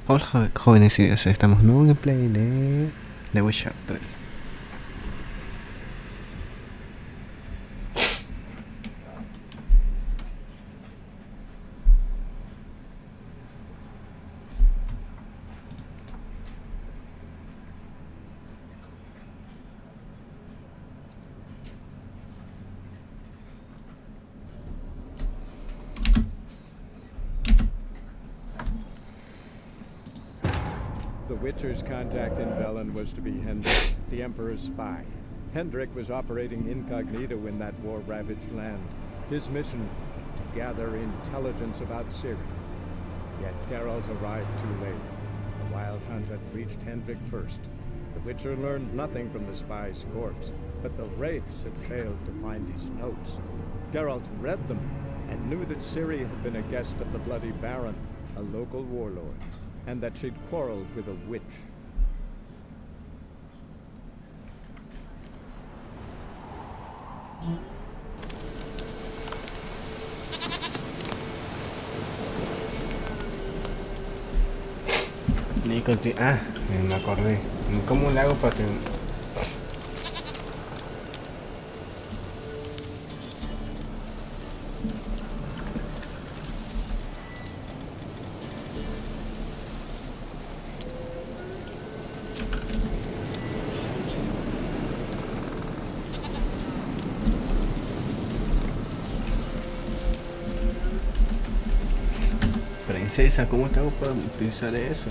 Hola jóvenes y dioses, estamos en un gameplay de The Witcher 3. The Witcher's contact in Velen was to be Hendrik, the Emperor's spy. Hendrik was operating incognito in that war-ravaged land. His mission, to gather intelligence about Ciri. Yet Geralt arrived too late. The Wild Hunt had reached Hendrik first. The Witcher learned nothing from the spy's corpse, but the Wraiths had failed to find his notes. Geralt read them and knew that Ciri had been a guest of the Bloody Baron, a local warlord, and that she'd quarreled with a witch. Me acordé. ¿Cómo le hago para que...? Princesa, ¿cómo te hago para utilizar eso?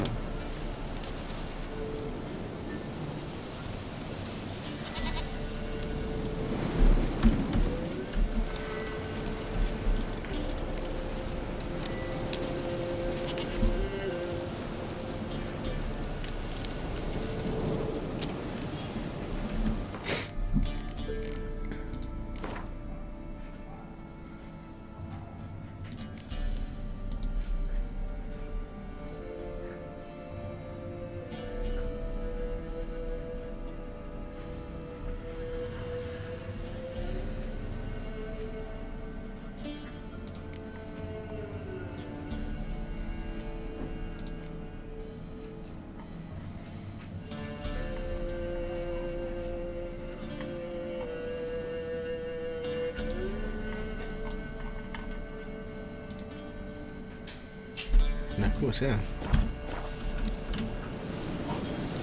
Como sea.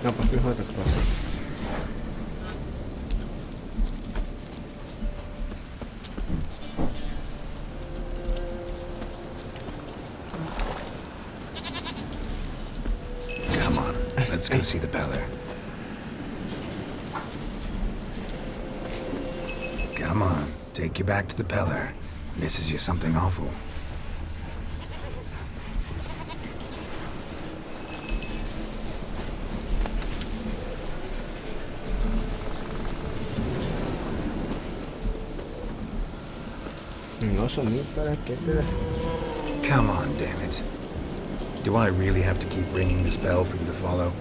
No, pues fijo otra cosa. Come on, let's go see the Beller. Come on, take you back to the Beller. Misses you something awful. Come on, damn it. Do I really have to keep ringing this bell for you to follow?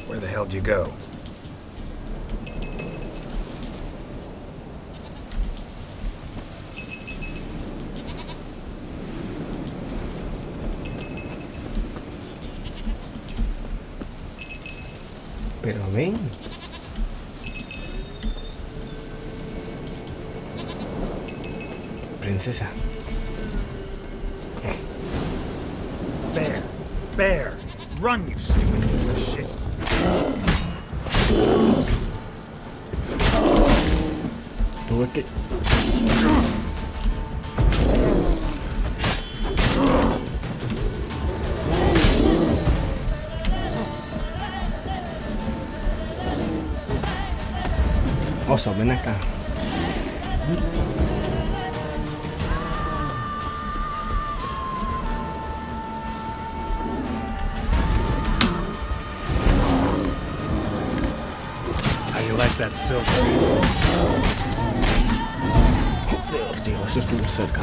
Where the hell did you go? Pero ven. Princesa. Bear! Run, you stupid piece of shit! Tuve que... Oso, ven acá. How you like that silk? Dios, tío, eso estuvo cerca.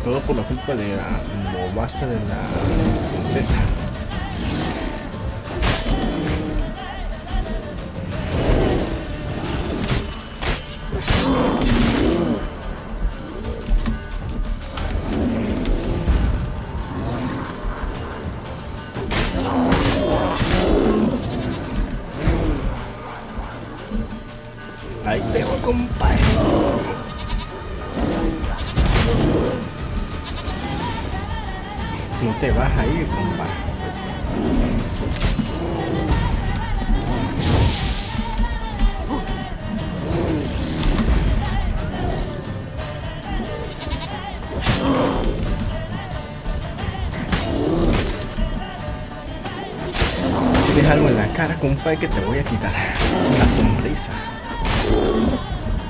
Todo por la culpa de la bobaza de la princesa. compa. No te vas a ir, compa. Tienes algo en la cara, compa, que te voy a quitar la sonrisa.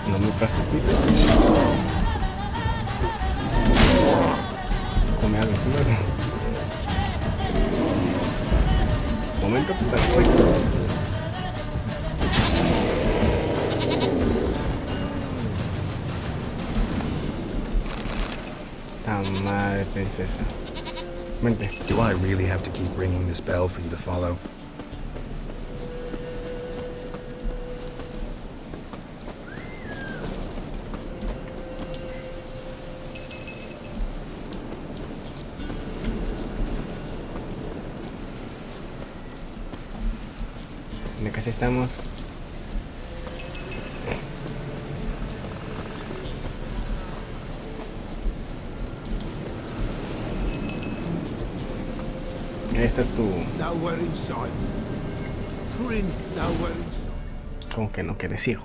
No me precipito. Come algo, luego. Momento perfecto. Ta madre, princesa. Vente. Do I really have to keep ringing this bell for you to follow? ¿De casi estamos? Ahí está tu... Nowhere in sight. Prince, nowhere in sight. Como que no, que eres ciego.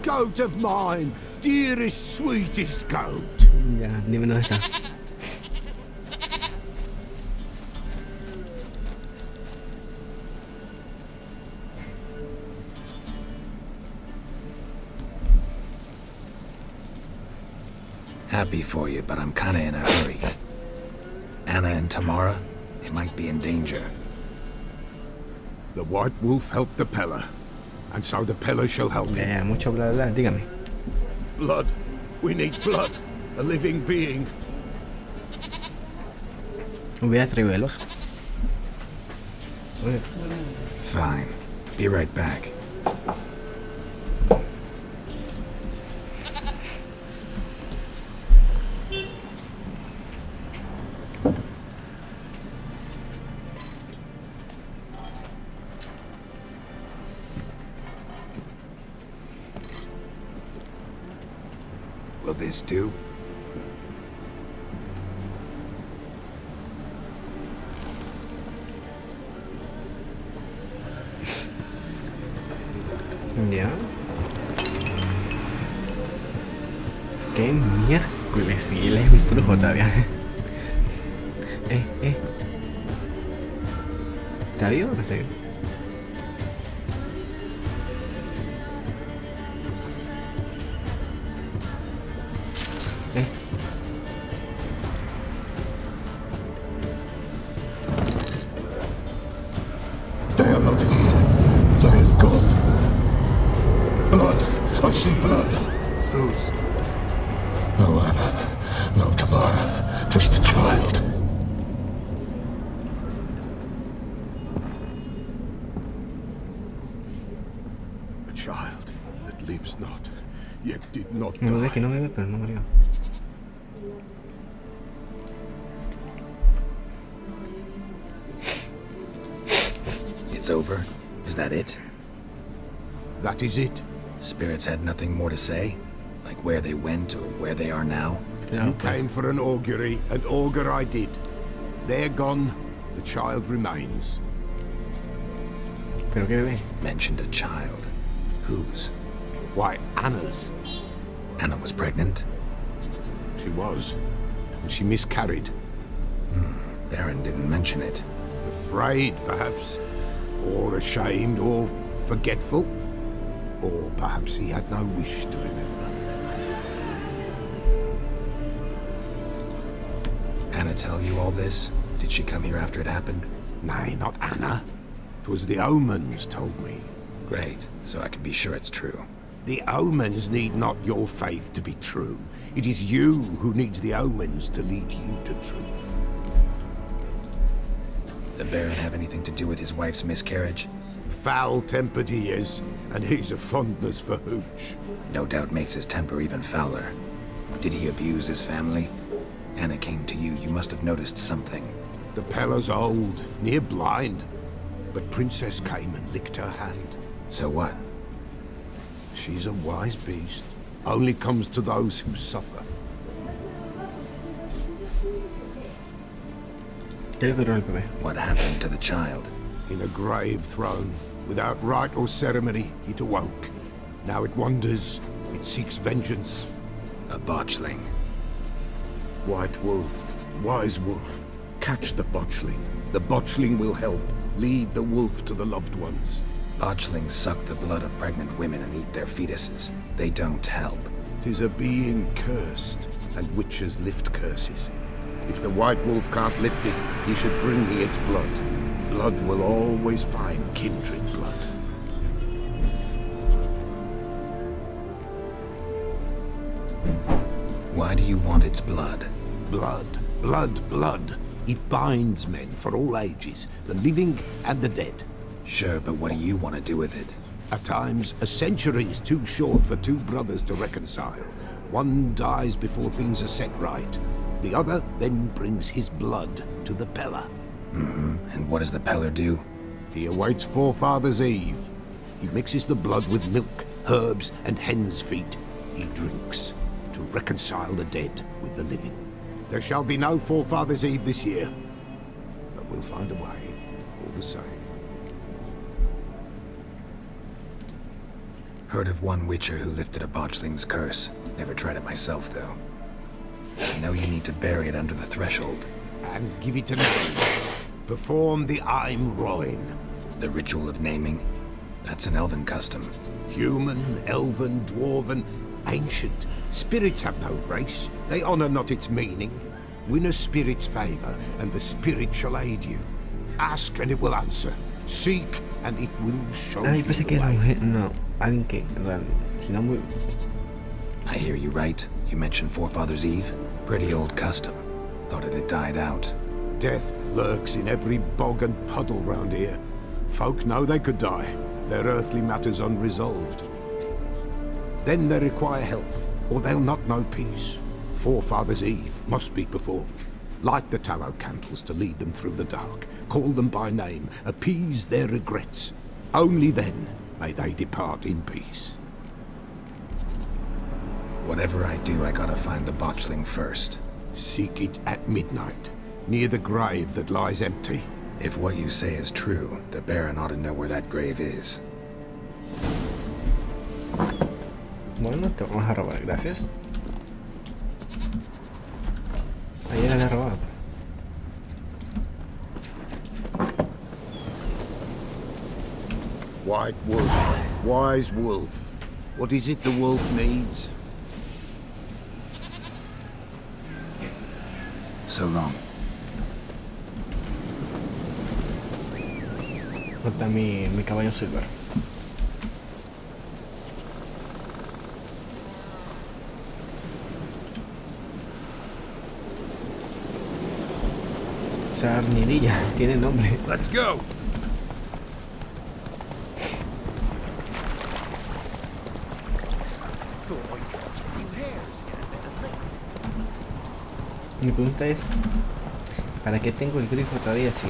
Goat of mine, dearest, sweetest goat. Ya, dime dónde está. Happy for you, but I'm kinda in a hurry. Anna and Tamara, they might be in danger. The White Wolf helped the Peller, and so the Peller shall help him. Ya, mucho bla bla, dígame. Blood. We need blood. A living being. Hubiera tribeloso. Fine. Be right back. Will this do? Ya. ¿Qué miércoles? Sí, él es un trujo todavía. ¿Está vivo o no está vivo? They are not here. They have gone. Blood. I see blood. Whose? No Anna. No Tamara. Just the child. A child that lives not, yet did not No ve die. que no me ve, pero no murió. It's over? Is that it? That is it. Spirits had nothing more to say? Like where they went or where they are now? You came for an augury, and augur I did. They're gone. The child remains. ¿Pero qué bebé? Mentioned a child. Whose? Why, Anna's. Anna was pregnant? She was. And she miscarried. Baron didn't mention it. Afraid, perhaps. Or ashamed, or forgetful. Or perhaps he had no wish to remember. Anna tell you all this? Did she come here after it happened? Nay, not Anna. 'Twas the omens told me. Great, so I can be sure it's true. The omens need not your faith to be true. It is you who needs the omens to lead you to truth. The Baron have anything to do with his wife's miscarriage? Foul-tempered he is, and he's a fondness for hooch. No doubt makes his temper even fouler. Did he abuse his family? Anna came to you, you must have noticed something. The Peller's old, near blind. but Princess came and licked her hand. So what? She's a wise beast. Only comes to those who suffer. ¿Qué le duró el bebé? What happened to the child? In a grave thrown, without rite or ceremony, it awoke. Now it wanders, it seeks vengeance. A botchling. White wolf, wise wolf, catch the botchling. The botchling will help, lead the wolf to the loved ones. Botchlings suck the blood of pregnant women and eat their fetuses. They don't help. 'Tis a being cursed, and witches lift curses. If the white wolf can't lift it, he should bring me its blood. Blood will always find kindred blood. Why do you want its blood? Blood, blood, blood. It binds men for all ages, the living and the dead. Sure, but what do you want to do with it? At times, a century is too short for two brothers to reconcile. One dies before things are set right. The other then brings his blood to the Peller. And what does the Peller do? He awaits Forefathers' Eve. He mixes the blood with milk, herbs, and hen's feet. He drinks to reconcile the dead with the living. There shall be no Forefathers' Eve this year, but we'll find a way, all the same. Heard of one witcher who lifted a botchling's curse. Never tried it myself, though. I know you need to bury it under the threshold. And give it a name. Perform the Aim Roin. The ritual of naming? That's an elven custom. Human, elven, dwarven, ancient. Spirits have no race. They honor not its meaning. Win a spirit's favor, and the spirit shall aid you. Ask, and it will answer. Seek, and it will show Ah, yo you pensé the que era way. no, alguien que, en realidad, si no muy... I hear you right. You mentioned Forefathers' Eve? Pretty old custom. Thought it had died out. Death lurks in every bog and puddle round here. Folk know they could die, their earthly matters unresolved. Then they require help, or they'll not know peace. Forefathers' Eve must be performed. Light the tallow candles to lead them through the dark. Call them by name, appease their regrets. Only then may they depart in peace. Whatever I do, I gotta find the botchling first. Seek it at midnight, near the grave that lies empty. If what you say is true, the Baron ought to know where that grave is. Bueno, te vamos a robar, gracias. Ayer le he robado. White wolf, wise wolf. What is it the wolf needs? So long. Falta mi caballo silver. Esa arnidilla tiene nombre. Let's go! Mi pregunta es, ¿para qué tengo el grifo todavía si...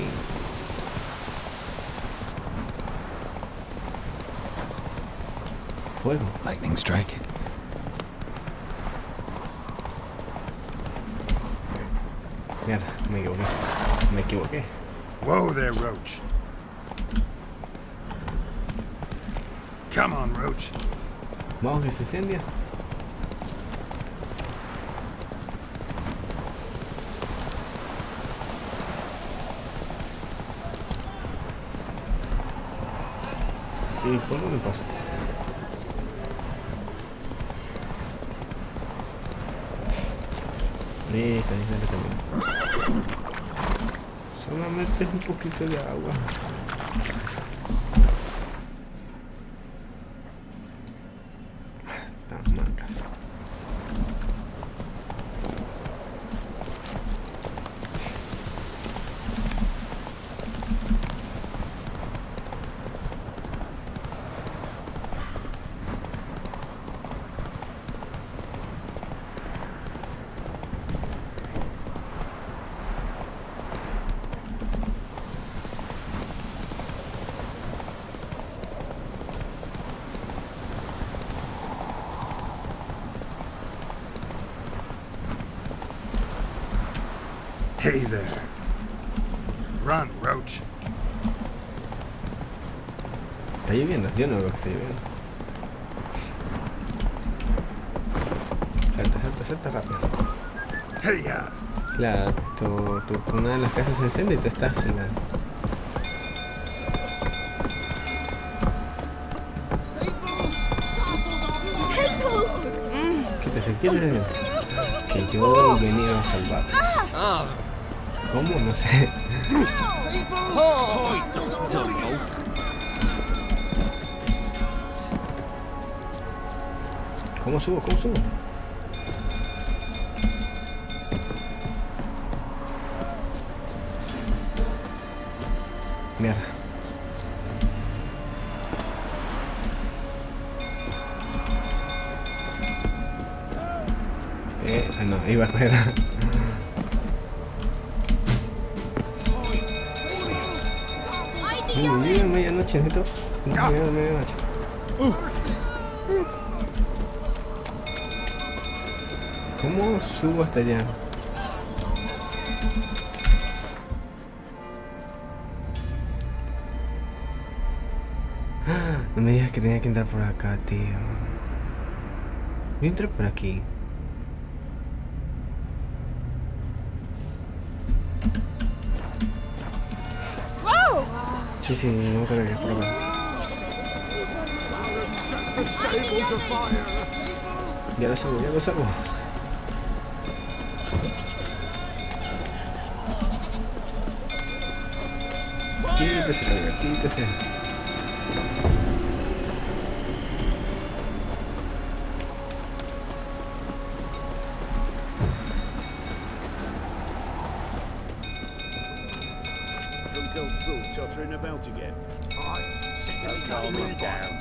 Fuego? Lightning strike? Mierda, me equivoqué. Whoa there, Roach. Come on, Roach. Vamos, que se incendia. ¿Y por dónde pasa? Esa es también. Solamente un poquito de agua. Estas mancas. Hey there. Run, Roach. Está lloviendo, yo no veo que está lloviendo. Salta, salta, salta rápido. Hey ya. Claro, una de las casas se enciende y tú estás en la... Quítese, quítese. Que yo venía a salvarlos. ¿Cómo? No sé. ¿Cómo subo? ¿Cómo subo? Mierda. No, iba a coger. Medianoche, necesito. Medianoche. ¿Cómo subo hasta allá? No me digas que tenía que entrar por acá, tío. Voy a entrar por aquí. Sí, sí, no creo que es por acá. Ya lo salgo, ya lo salgo. Quítese, caballero, quítese. Go through, tottering about again. Don't calm him down.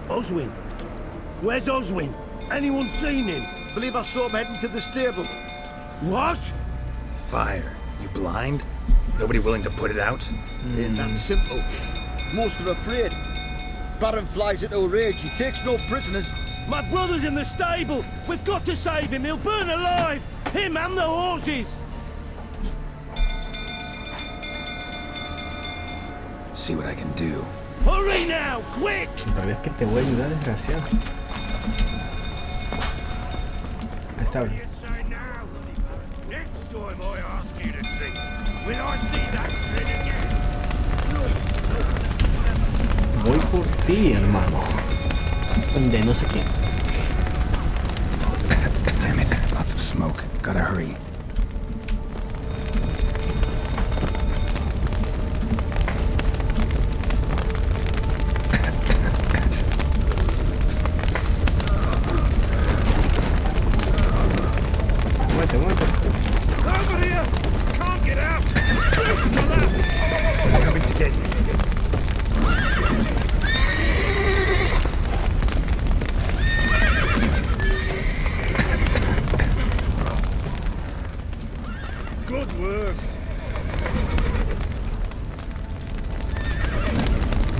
Oswin? Where's Oswin? Anyone seen him? Believe I saw him heading to the stable. What? Fire. You blind? Nobody willing to put it out? Ain't that simple. Most are afraid. Baron flies into a rage. He takes no prisoners. My brother's in the stable! We've got to save him! He'll burn alive! Him and the horses! See what I can do. Hurry now! Quick! Todavía es que te voy a ayudar, desgraciado. Está bien. Next time I ask you to drink, will I see that grin again? Voy por ti, hermano. De no sé quién. Damn it. Lots of smoke. Gotta hurry. Muévete, muévete. Over here! Can't get out! I'm coming to get you. Good work.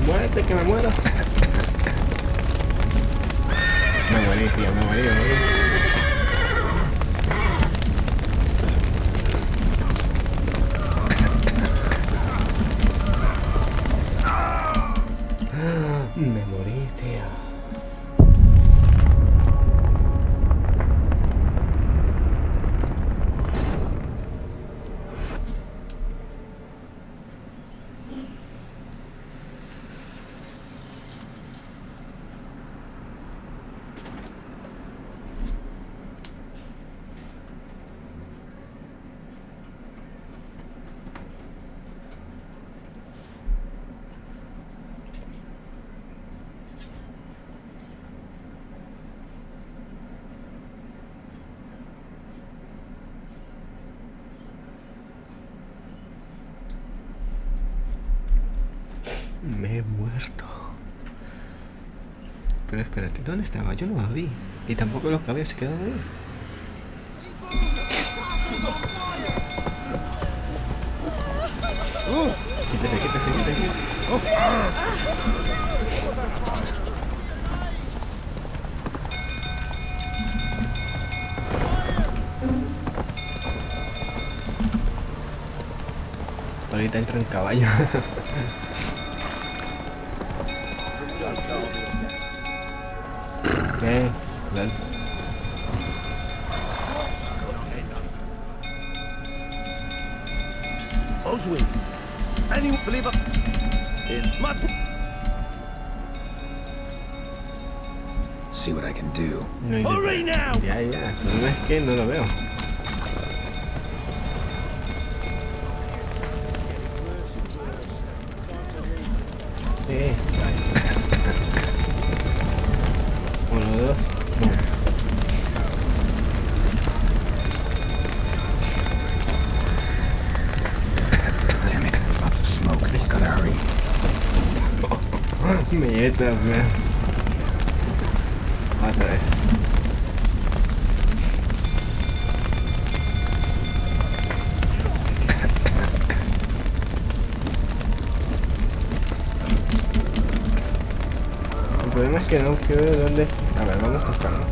Muévete, que me muero. Me morí, tío, me morí, me morí. Me morí, tío. Me he muerto. Pero espérate, ¿dónde estaba? Yo no la vi. Y tampoco los caballos se quedaron ahí. Quítese, quítese, quítese. Ahorita entro en caballo. Okay, well. Oswin, anyone believe it? In my... See what I can do. No intenta. Hurry now! Ya, el problema es que no lo veo. Sí. Uno, dos. Boom. Damn it, lots of smoke. Gotta hurry. Mierda, man. Otra vez. El problema es que no quiero de dónde. A ver, vamos a buscarlo.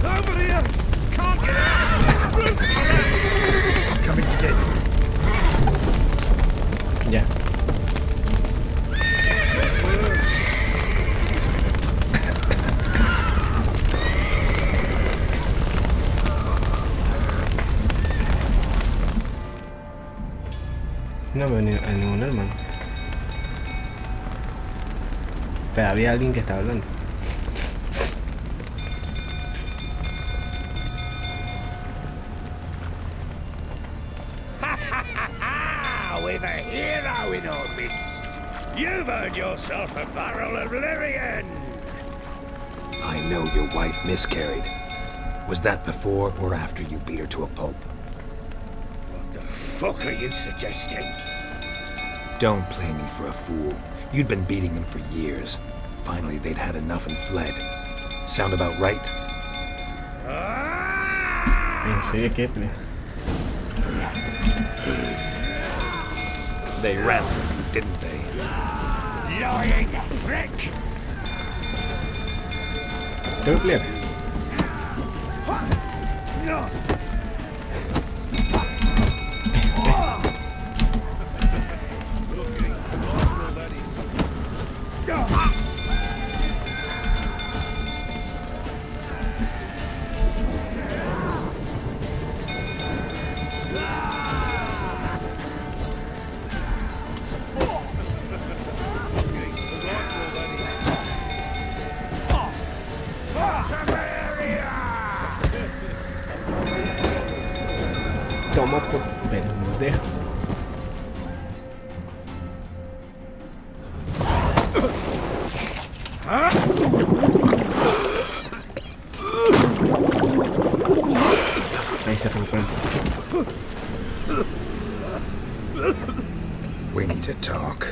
Over here! Can't get out! Roof's collapsed! I'm coming to get you. Ya. No veo a ningún hermano. Pero había alguien que estaba hablando. We've a hero in our midst. You've earned yourself a barrel of Lyrian. I know your wife miscarried. Was that before or after you beat her to a pulp? What the fuck are you suggesting? Don't play me for a fool. You'd been beating them for years. Finally, they'd had enough and fled. Sound about right? Sí, ¿qué? They ran from you, didn't they? Lying prick! Creo que No! toma por pendejo. Ahí se rompió. We need to talk.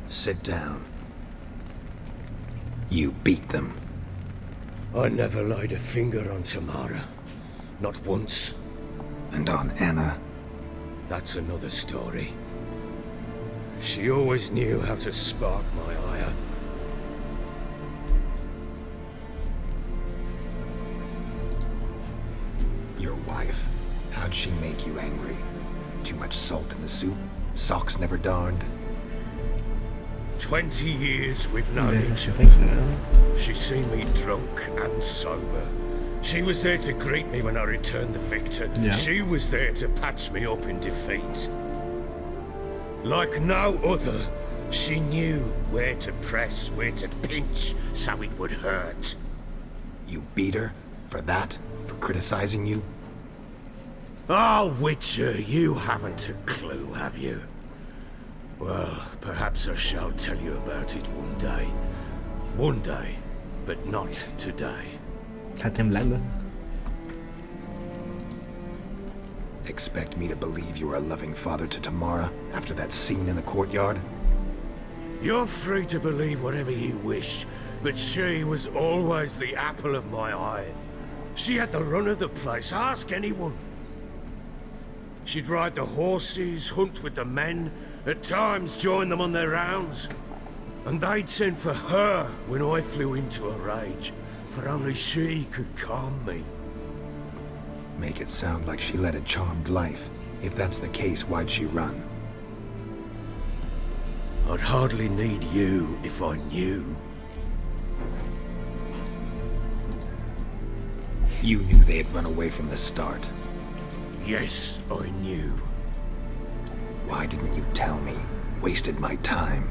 Sit down. You beat them. I never laid a finger on Tamara. Not once. And on Anna. That's another story. She always knew how to spark my ire. Your wife. How'd she make you angry? Too much salt in the soup? Socks never darned? 20 years we've known each other. She's seen me drunk and sober. She was there to greet me when I returned the victor. Yeah. She was there to patch me up in defeat. Like no other, she knew where to press, where to pinch, so it would hurt. You beat her? For that? For criticizing you? Oh, Witcher, you haven't a clue, have you? Well, perhaps I shall tell you about it one day. One day, but not today. Está temblando. Expect me to believe you were a loving father to Tamara after that scene in the courtyard? You're free to believe whatever you wish, but she was always the apple of my eye. She had the run of the place, ask anyone. She'd ride the horses, hunt with the men, at times join them on their rounds. And they'd send for her when I flew into a rage, for only she could calm me. Make it sound like she led a charmed life. If that's the case, why'd she run? I'd hardly need you if I knew. You knew they had run away from the start. Yes, I knew. Why didn't you tell me? Wasted my time.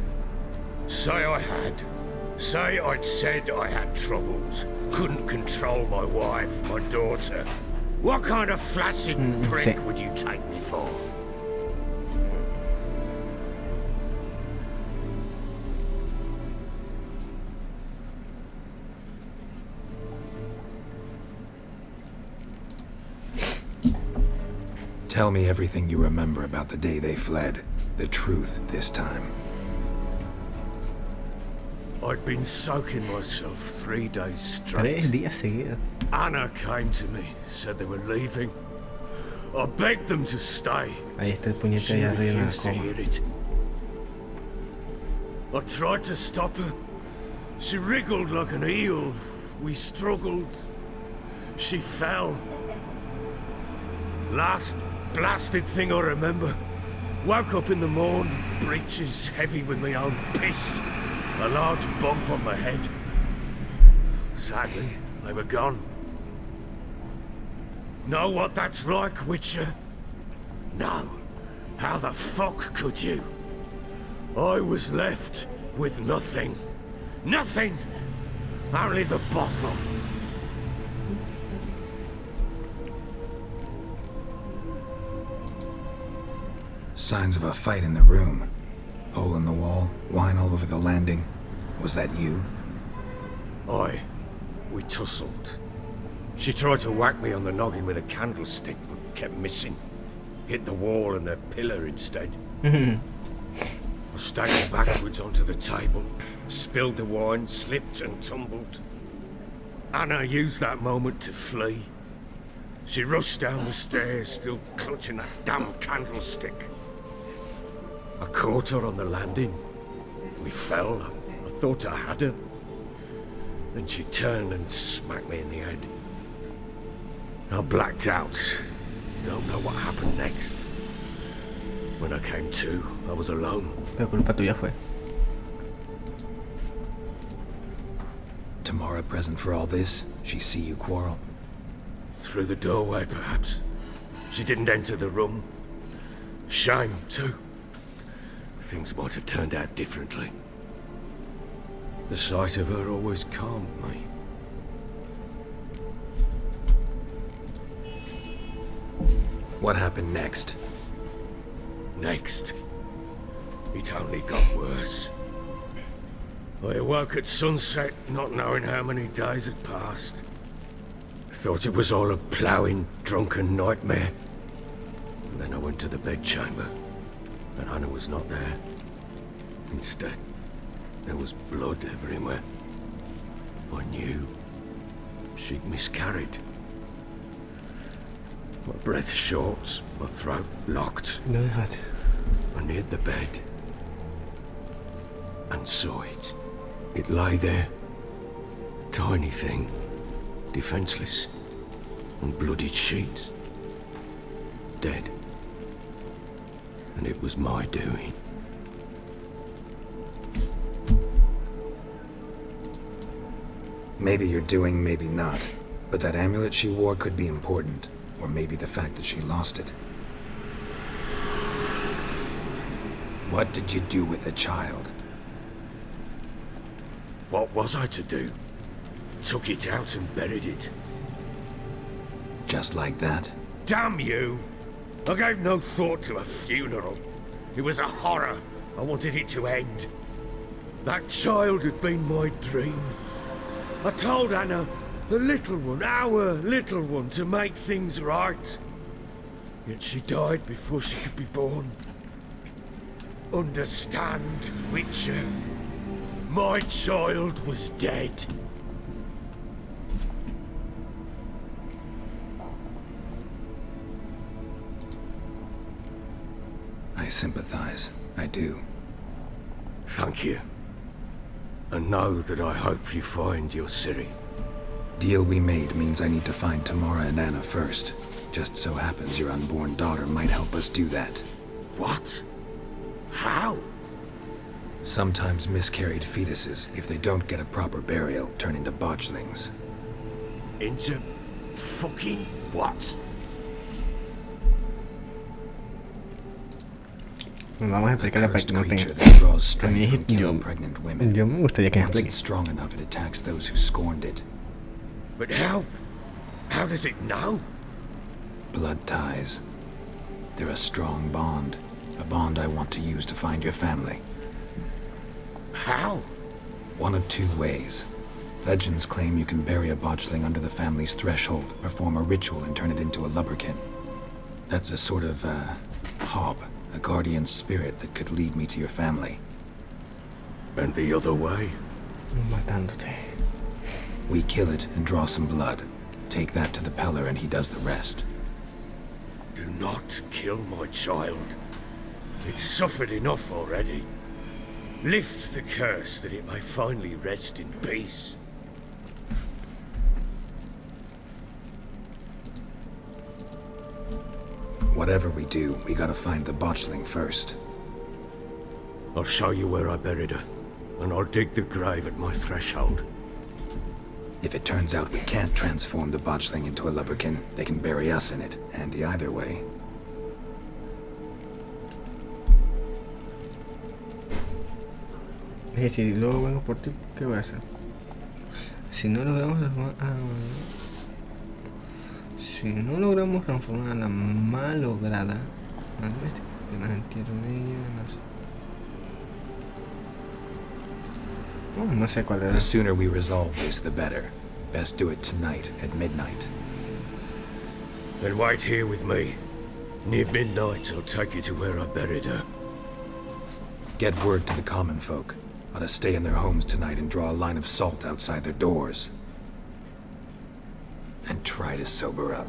Say I had. Say I'd said I had troubles. Couldn't control my wife, my daughter. What kind of flaccid prick would you take me for? Tell me everything you remember about the day they fled. The truth this time. I'd been soaking myself 3 days 3 straight. días seguidos. Anna came to me, said they were leaving. I begged them to stay. Ahí está el puñete She ahí arriba en la refused to coma. hear it. I tried to stop her. She wriggled like an eel. We struggled. She fell. Last blasted thing I remember. Woke up in the morn, breeches heavy with my own piss. A large bump on my head. Sadly, they were gone. Know what that's like, Witcher? No. How the fuck could you? I was left with nothing. Nothing! Only the bottle. Signs of a fight in the room. Hole in the wall, wine all over the landing. Was that you? Aye. We tussled. She tried to whack me on the noggin with a candlestick, but kept missing. Hit the wall and the pillar instead. I staggered backwards onto the table, spilled the wine, slipped and tumbled. Anna used that moment to flee. She rushed down the stairs, still clutching that damn candlestick. I caught her on the landing. We fell. I thought I had her. Then she turned and smacked me in the head. I blacked out. Don't know what happened next. When I came to, I was alone. Pero culpa tuya fue. Tamara present for all this? She see you quarrel? Through the doorway, perhaps. She didn't enter the room. Shame, too. Things might have turned out differently. The sight of her always calmed me. What happened next? Next, it only got worse. I awoke at sunset, not knowing how many days had passed. Thought it was all a ploughing, drunken nightmare. And then I went to the bedchamber, and Anna was not there. Instead, there was blood everywhere. I knew she'd miscarried. My breath short, my throat locked. No dejaste. I neared the bed and saw it. It lay there, tiny thing, defenseless, on bloodied sheets, dead. And it was my doing. Maybe you're doing, maybe not. But that amulet she wore could be important. Or maybe the fact that she lost it. What did you do with the child? What was I to do? Took it out and buried it. Just like that? Damn you! I gave no thought to a funeral. It was a horror. I wanted it to end. That child had been my dream. I told Anna The little one, our little one, to make things right. Yet she died before she could be born. Understand, Witcher? My child was dead. I sympathize. I do. Thank you. And know that I hope you find your Ciri. Deal we made means I need to find Tamara and Anna first. Just so happens your unborn daughter might help us do that. What? How? Sometimes miscarried fetuses, if they don't get a proper burial, turn into botchlings. Into fucking what? Vamos a explicarle para Cursed que no creature tenga. that draws strength A from mí, killing pregnant women. yo me gustaría que me Once explique. it's strong enough, it attacks those who scorned it. But how? How does it know? Blood ties. They're a strong bond. A bond I want to use to find your family. How? One of two ways. Legends claim you can bury a botchling under the family's threshold, perform a ritual and turn it into a lubberkin. That's a sort of, hob, a guardian spirit that could lead me to your family. And the other way? Matándote. We kill it and draw some blood. Take that to the Peller and he does the rest. Do not kill my child. It's suffered enough already. Lift the curse that it may finally rest in peace. Whatever we do, we gotta find the botchling first. I'll show you where I buried her, and I'll dig the grave at my threshold. If it turns out we can't transform the botchling into a lubberkin, they can bury us in it. Handy either way. Es decir, luego vengo por ti, ¿qué voy a hacer? Si no logramos transformar si no logramos transformar a la malograda, que nos entierro en ella, no sé. No sé cuál era. The sooner we resolve this, the better. Best do it tonight at midnight. Then wait here with me. Near midnight, I'll take you to where I buried her. Get word to the common folk. Ought to stay in their homes tonight and draw a line of salt outside their doors. And try to sober up.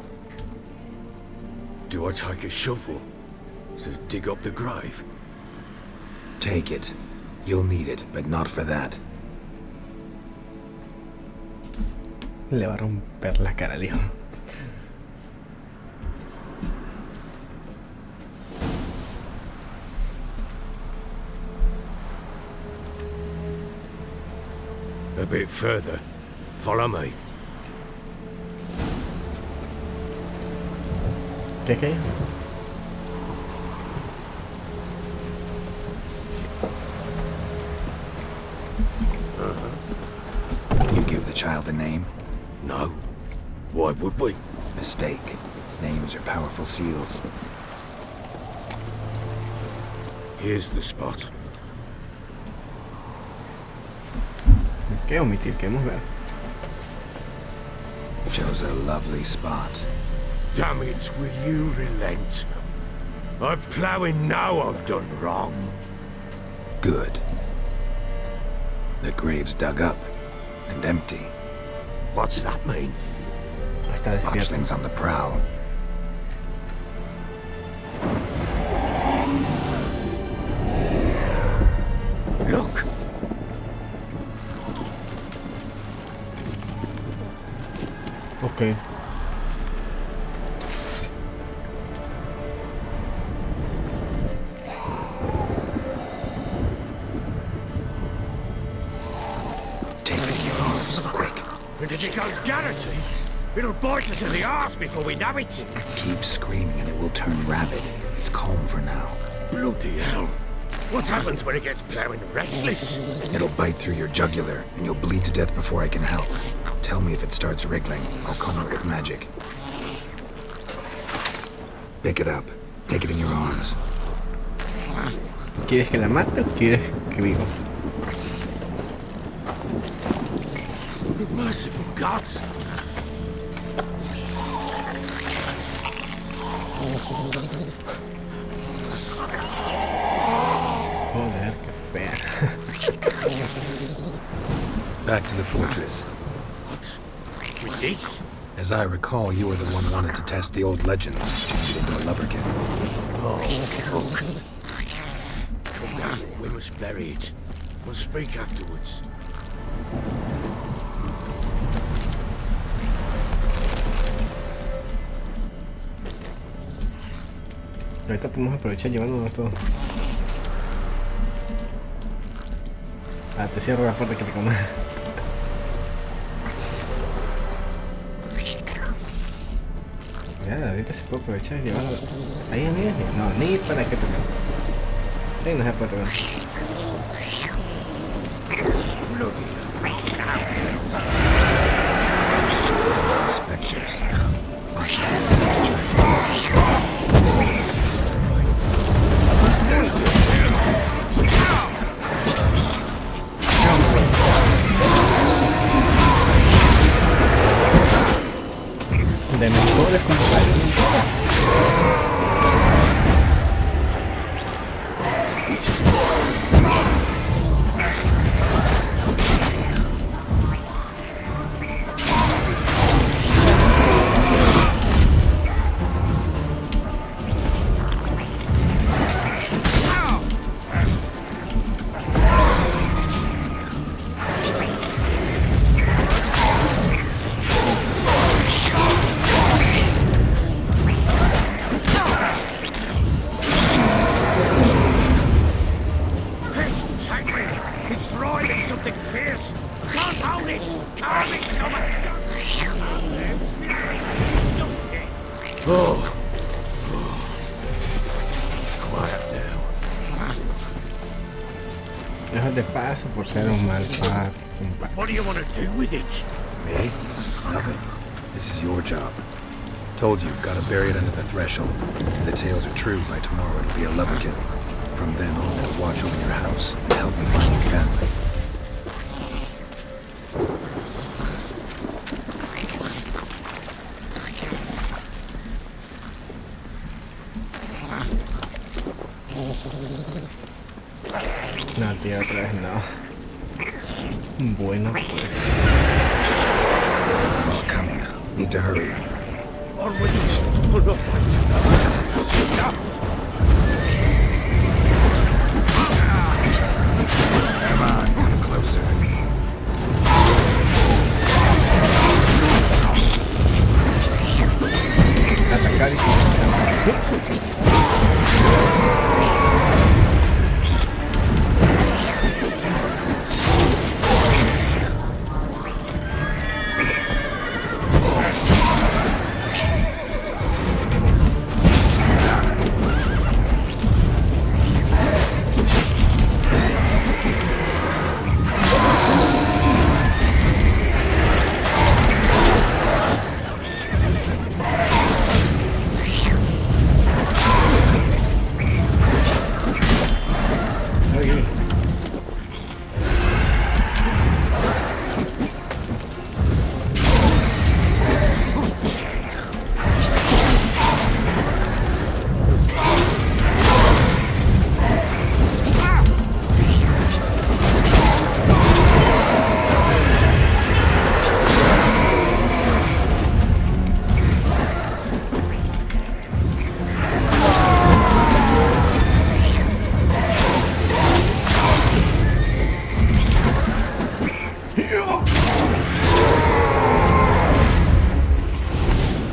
Do I take a shovel to dig up the grave? Take it. You'll need it, but not for that. Le va a romper la cara al hijo. A bit further. Follow me. ¿Qué? You give the child a name? No. Why would we? Mistake. Names are powerful seals. Here's the spot. ¿Qué omitir? Queremos ver. Chose a lovely spot. Damn it, will you relent? I'm ploughing now I've done wrong. Good. The grave's dug up and empty. What's that mean? Está despierto. Botchling's on the prowl. Look! Ok. Take it in your arms, quick. And if it goes garroty, it'll bite us in the arse before we know it. Keep screaming and it will turn rabid. It's calm for now. Bloody hell. What happens when it gets ploughing restless? It'll bite through your jugular and you'll bleed to death before I can help. Tell me if it starts wriggling. I'll calm it with magic. Pick it up. Take it in your arms. ¿Quieres que la mate o quieres que viva? Merciful gods! Joder, qué fea. Back to the fortress. What? With this? As I recall, you were the one wanted to test the old legends, change it into a lubberkin. Oh, fuck. Come down, we must bury it. We'll speak afterwards. Ahorita podemos aprovechar llevándonos todo. Ah, te cierro la puerta que te comas. Ya, ahorita se puede aprovechar y llevarlo. Ahí, amiga. No, ni para que tocar. Sí, no se puede tocar. Spectres. Watch this soundtrack. De mejores compañeros. Deja de paso por ser un mal padre, compadre. What do you want to do with it? Me? Nothing. This is your job. Told you, gotta bury it under the threshold. If the tales are true, by tomorrow it'll be a lubberkin. From then on, it'll watch over your house and help me find your family. No, tío, otra vez no. Bueno, pues. All coming. Need to hurry. On with it. Pull up, mate. Stop. Come on, come closer. Atacar y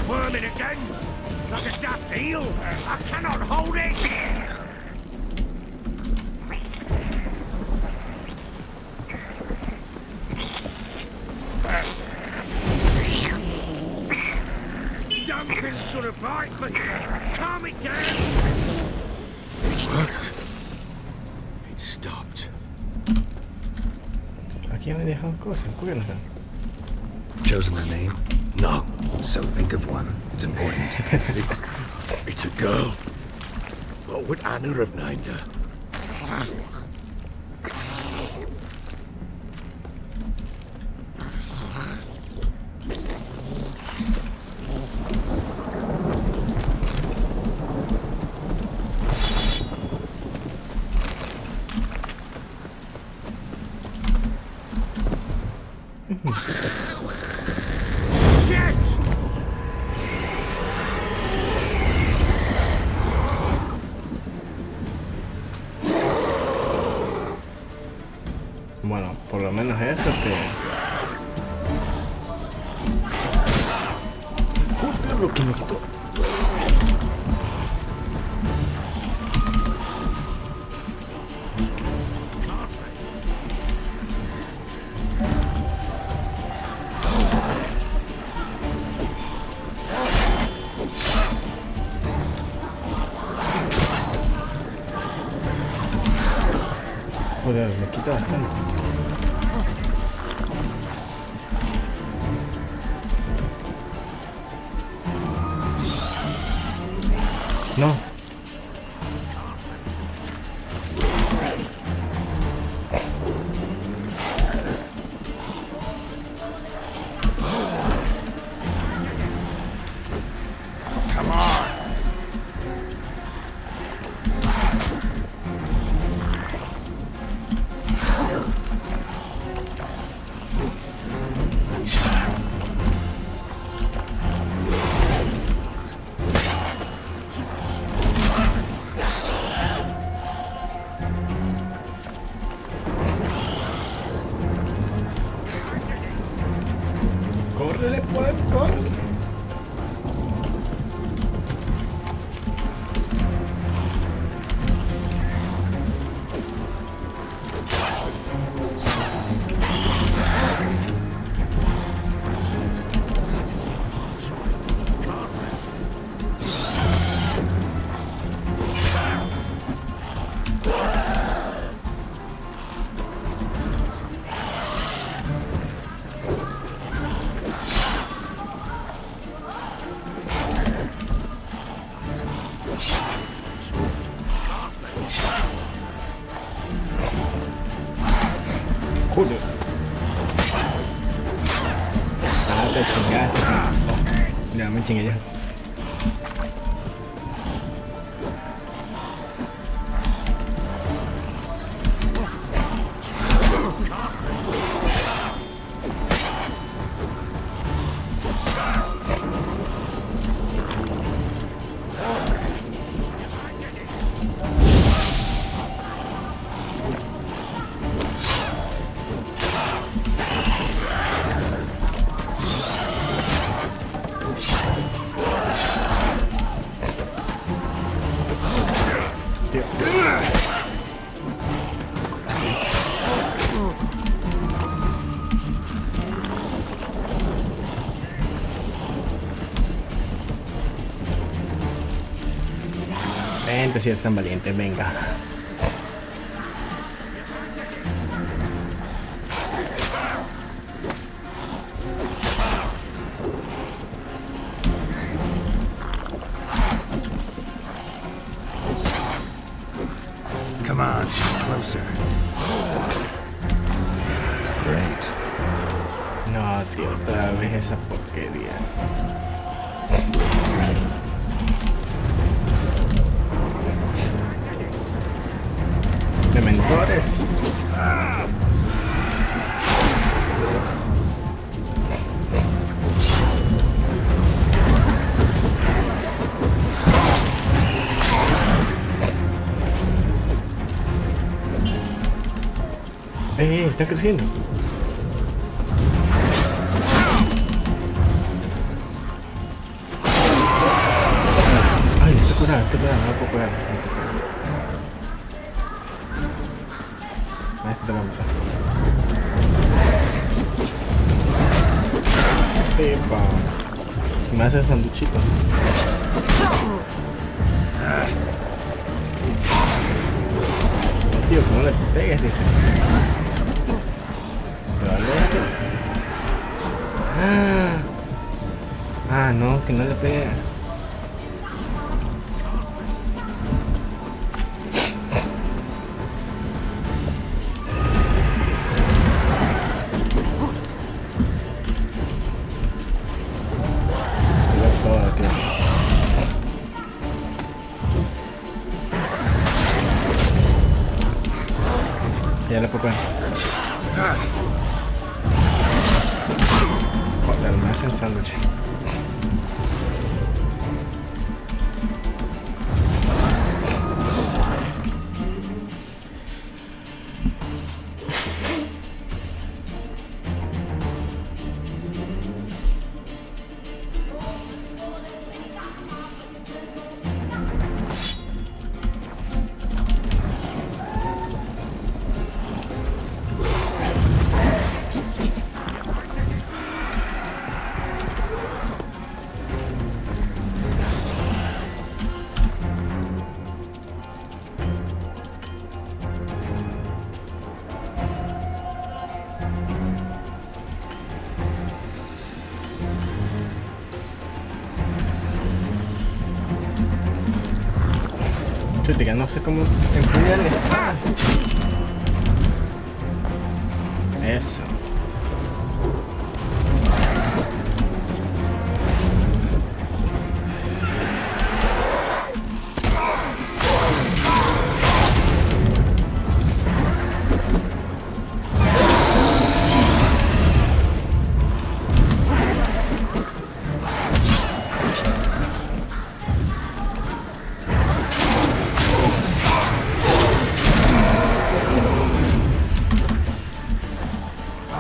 Squirming again? Like a daft eel? I cannot hold it! Damn thing's gonna bite me! Calm it down! It worked. It stopped. aquí me dejan cosas, cuernos. Chosen a name? No. So think of one. It's important. It's a girl. What would Anna have named her? Bueno, por lo menos eso que... Justo lo que me quitó. Joder, me quita bastante. No. Córrele, pues, córrele. Joder. Ah, te chingaste. Oh, ya me chingué yo. Tío. Vente si eres tan valiente, venga. Come on, closer. Great. No, tío, otra vez esas porquerías. Dementores. Está creciendo. Ay, estoy curado, no puedo curar. A esto te lo voy a matar. Epa. Me hace sanduchito. Tío, ¿cómo le pegues? Dice. Ah, no, que no le pegue. Ya le puedo. Joder, me hacen sándwich. Chute, que no sé cómo empuñar la espada. Eso.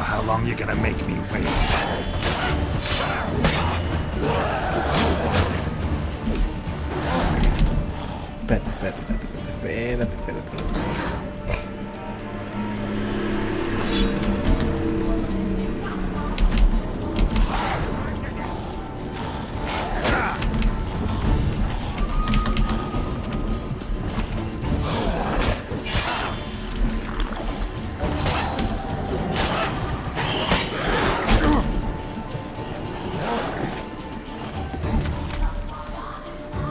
How long you gonna make me wait? Espérate.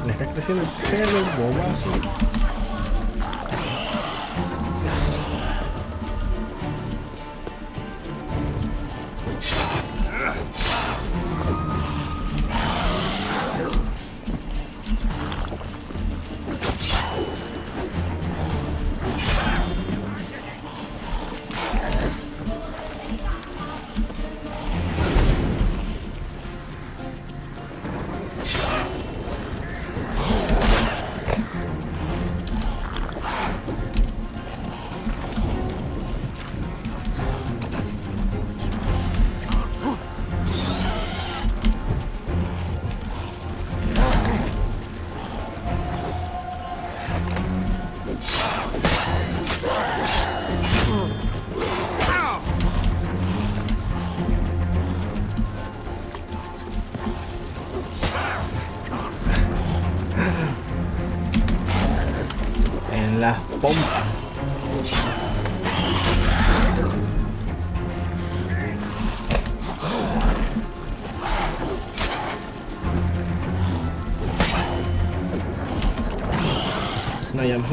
Le está creciendo el pelo, el bobazo. En las pompas. No llames.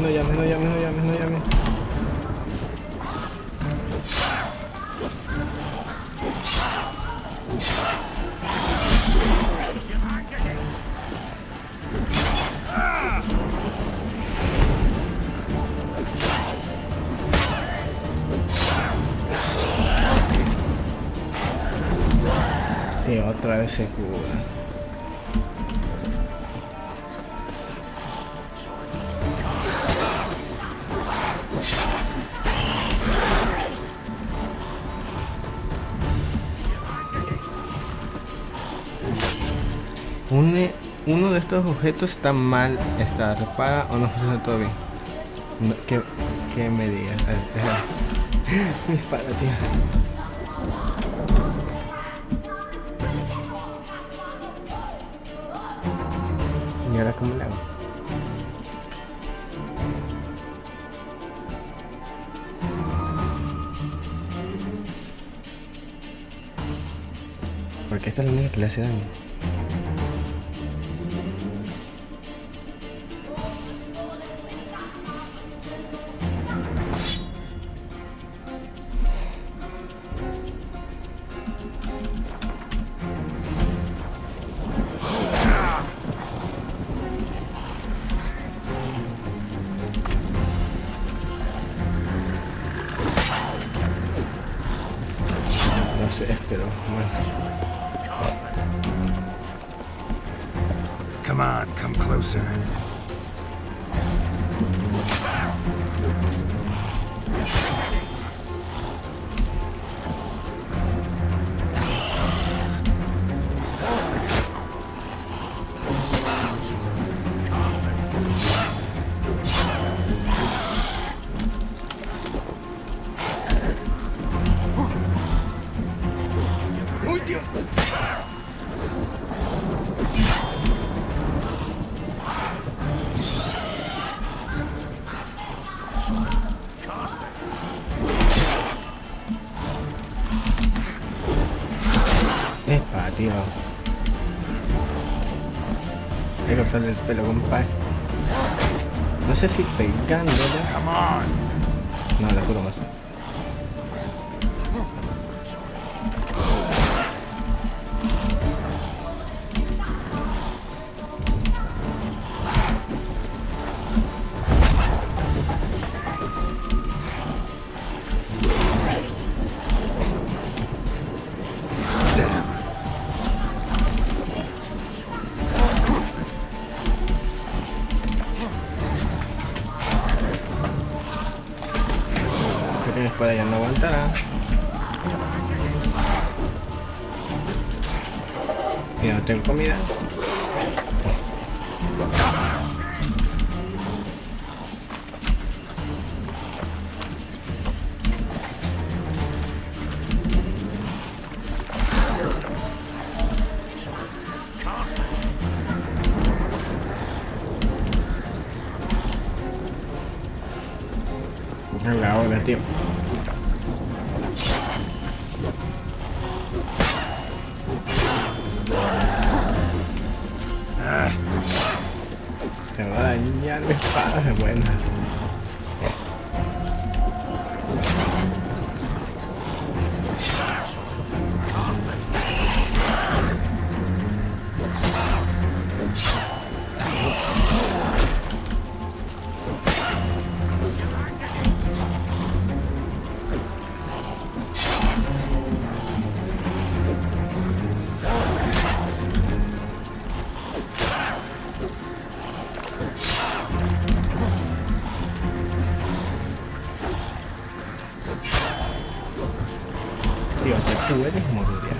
Tío, otra vez se cura. Uno de estos objetos está mal, está repara o no funciona todo bien. No, que me diga. Mi espada, tío. ¿Y ahora cómo le hago? Porque esta es la única que le hace daño. No sé, pero bueno. Come on, come closer. Epa, tío. Hay que cortarle el pelo, compadre. No sé si pegándole. No, le juro más. Para allá no aguantará. Y no tengo comida. Ahora, tío. Te va a dañar la espada de buena. Tío, te puedes morir ya.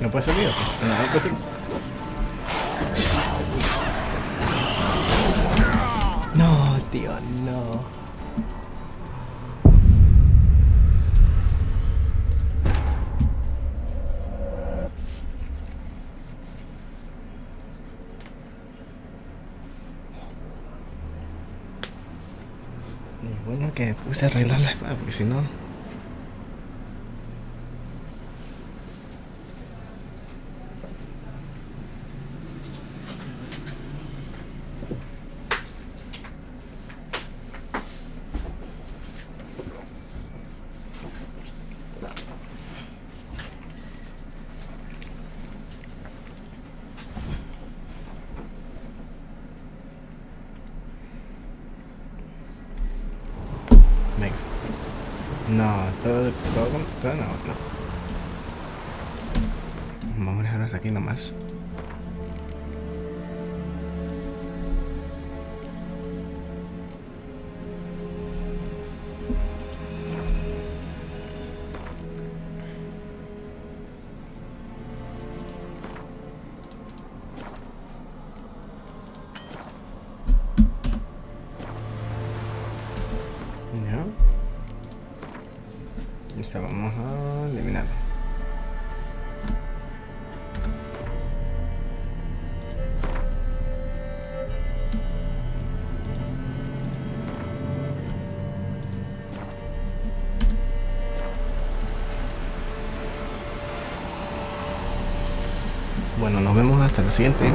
¿No puede salir? No, pues sí. No, tío, no. Y bueno que puse a arreglar la espada, porque si no... Venga. No, todo no. Vamos a dejarnos aquí nomás. Ya vamos a eliminarlo. Bueno, nos vemos hasta la siguiente.